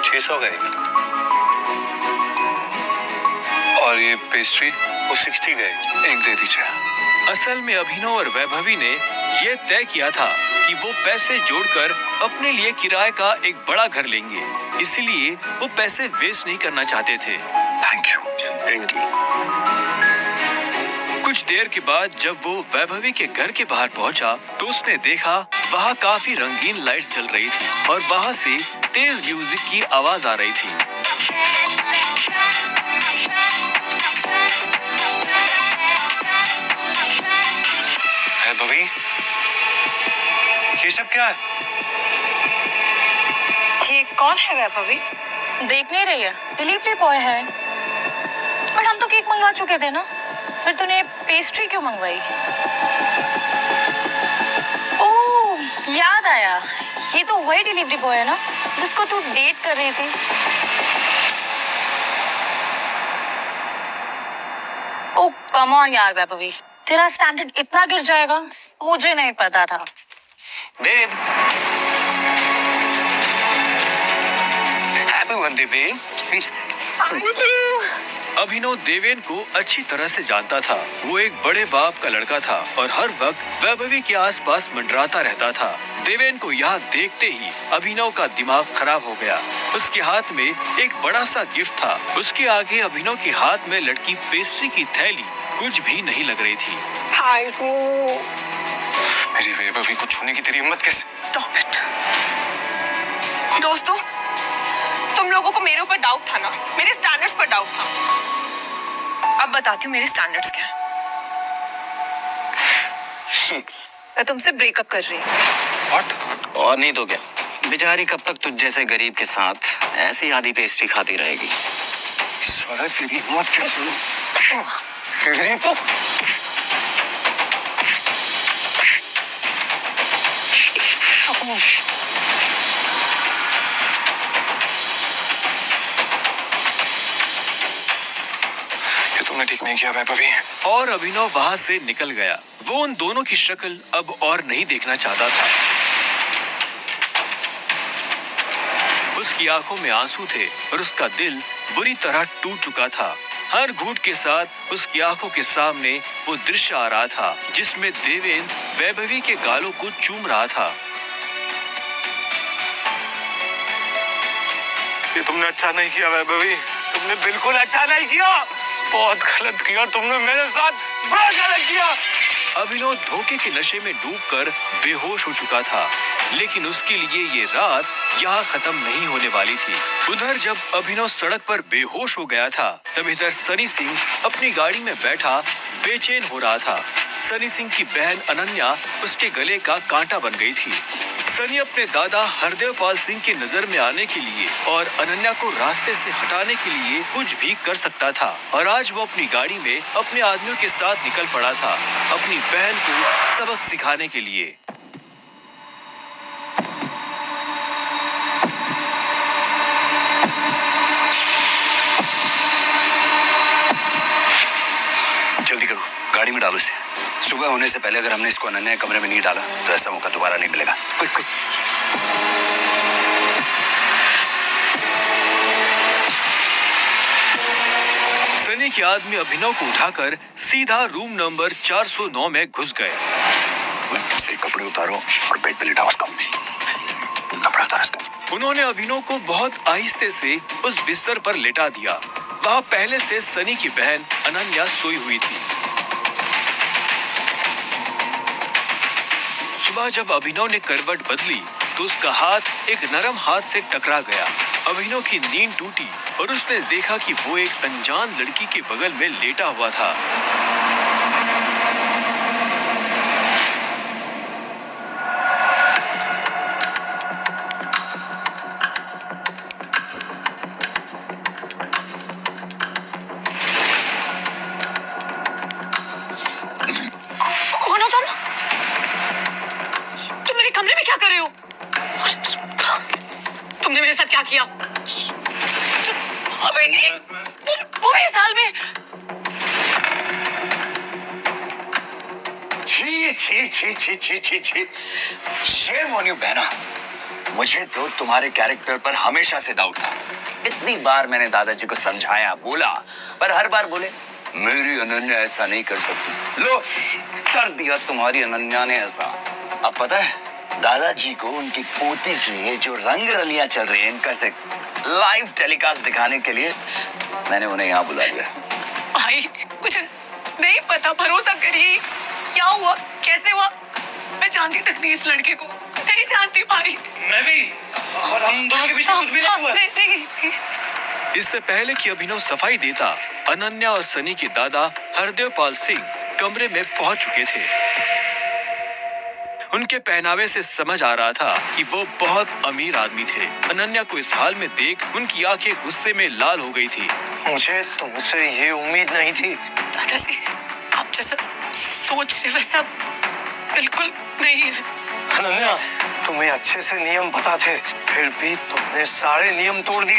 600 गए और ये पेस्ट्री वो 60 गए। एक दे दीजिए। असल में अभिनव और वैभवी ने यह तय किया था कि वो पैसे जोड़कर अपने लिए किराए का एक बड़ा घर लेंगे, इसलिए वो पैसे वेस्ट नहीं करना चाहते थे। Thank you. कुछ देर के बाद जब वो वैभवी के घर के बाहर पहुंचा तो उसने देखा वहाँ काफी रंगीन लाइट्स जल रही थी और वहाँ से तेज म्यूजिक की आवाज आ रही थी। वैभवी, ये सब क्या है? ये कौन है वैभवी? देख नहीं रही है, डिलीवरी बॉय है। पर हम तो केक मंगवा चुके थे ना, फिर तूने पेस्ट्री क्यों मंगवाई? ओह, याद आया, ये तो वही डिलीवरी बॉय है ना जिसको तू डेट कर रही थी। ओह कम ऑन यार वैभवी, तेरा स्टैंडर्ड इतना गिर जाएगा मुझे नहीं पता था। Babe, happy birthday babe. Abhinav Deven को अच्छी तरह से जानता था। वो एक बड़े बाप का लड़का था और हर वक्त वैभवी के आसपास मंडराता रहता था। देवेन को यहाँ देखते ही अभिनव का दिमाग खराब हो गया। उसके हाथ में एक बड़ा सा गिफ्ट था। उसके आगे अभिनव के हाथ में लटकी पेस्ट्री की थैली कुछ भी नहीं लग रही थी। Thank you. मेरी वैभवी को छूने की तेरी हिम्मत कैसे? Stop it. दोस्तों, तुम लोगों को मेरे ऊपर डाउट था ना, मेरे स्टैंडर्ड्स पर डाउट था। अब बताती हूँ मेरे स्टैंडर्ड्स क्या हैं। मैं तुमसे ब्रेकअप कर रही हूँ। What? और नहीं तो क्या, बेचारी कब तक तुझ जैसे गरीब के साथ ऐसे ही आधी पेस्ट्री खाती रहेगी। साला तेरी हिम्मत कैसे? गरीब तो ये तुमने ठीक नहीं किया वैभवी। और अभिनव वहाँ से निकल गया। वो उन दोनों की शक्ल अब और नहीं देखना चाहता था। उसकी आंखों में आंसू थे और उसका दिल बुरी तरह टूट चुका था। हर घूंट के साथ उसकी आंखों के सामने वो दृश्य आ रहा था जिसमें देवेन वैभवी के गालों को चूम रहा था। ये तुमने अच्छा नहीं किया वैभवी, तुमने बिल्कुल अच्छा नहीं किया। बहुत गलत किया तुमने मेरे साथ, बहुत गलत किया। अभिनव धोखे के नशे में डूबकर बेहोश हो चुका था, लेकिन उसके लिए ये रात यहाँ खत्म नहीं होने वाली थी। उधर जब अभिनव सड़क पर बेहोश हो गया था, तब इधर सनी सिंह अपनी गाड़ी में बैठा बेचैन हो रहा था। सनी सिंह की बहन अनन्या उसके गले का कांटा बन गई थी। सनी अपने दादा हरदेवपाल सिंह की नजर में आने के लिए और अनन्या को रास्ते से हटाने के लिए कुछ भी कर सकता था, और आज वो अपनी गाड़ी में अपने आदमियों के साथ निकल पड़ा था अपनी बहन को सबक सिखाने के लिए। जल्दी करो, गाड़ी में डालो इसे। सुबह होने से पहले अगर हमने इसको अनन्या के कमरे में नहीं डाला तो ऐसा मौका दोबारा नहीं मिलेगा। Quick quick. सनी के आदमी अभिनव को उठाकर सीधा रूम नंबर 409 में घुस गए। से कपड़े उतारो और बेड पे लिटाओ उसको। कपड़ा उतारो उसका। उन्होंने अभिनव को बहुत आहिस्ते से उस बिस्तर पर लेटा दिया। वहाँ पहले से सनी की बहन अनन्या सोई हुई थी। सुबह जब अभिनव ने करवट बदली तो उसका हाथ एक नरम हाथ से टकरा गया। अभिनव की नींद टूटी और उसने देखा कि वो एक अनजान लड़की के बगल में लेटा हुआ था। कौन हो तुम? तुम मेरे कमरे में क्या कर रहे हो? तुमने मेरे साथ क्या किया? अबे नहीं, वो भी इस हाल में। छी छी छी छी छी छी छी। शेम ऑन यू बहना। मुझे तो तुम्हारे कैरेक्टर पर हमेशा से डाउट था। इतनी बार मैंने दादाजी को समझाया, बोला, पर हर बार बोले मेरी अनन्या ऐसा नहीं कर सकती। लो, कर दिया तुम्हारी अनन्या ने ऐसा। अब पता है दादाजी को उनकी पोती की ये जो रंग रलियां चल रही है इनका से लाइव टेलीकास्ट दिखाने के लिए मैंने उन्हें यहाँ बुला लिया। भाई मुझे नहीं पता, भरोसा करिए। क्या हुआ, कैसे हुआ, मैं जानती तक नहीं इस लड़के को, नहीं जानती भाई। मैं भी, और हम दोनों के बीच में कुछ भी नहीं हुआ। नहीं। इससे पहले कि अभिनव सफाई देता, अनन्या और सनी के दादा हरदेवपाल सिंह कमरे में पहुंच चुके थे। उनके पहनावे से समझ आ रहा था कि वो बहुत अमीर आदमी थे। अनन्या को इस हाल में देख उनकी आंखें गुस्से में लाल हो गई थी। मुझे तुमसे ये उम्मीद नहीं थी। दादाजी, आप जैसा सोच रहे वैसा बिल्कुल नहीं है। अनन्या, तुम्हें अच्छे से नियम पता थे, फिर भी तुमने सारे नियम तोड़ दिए।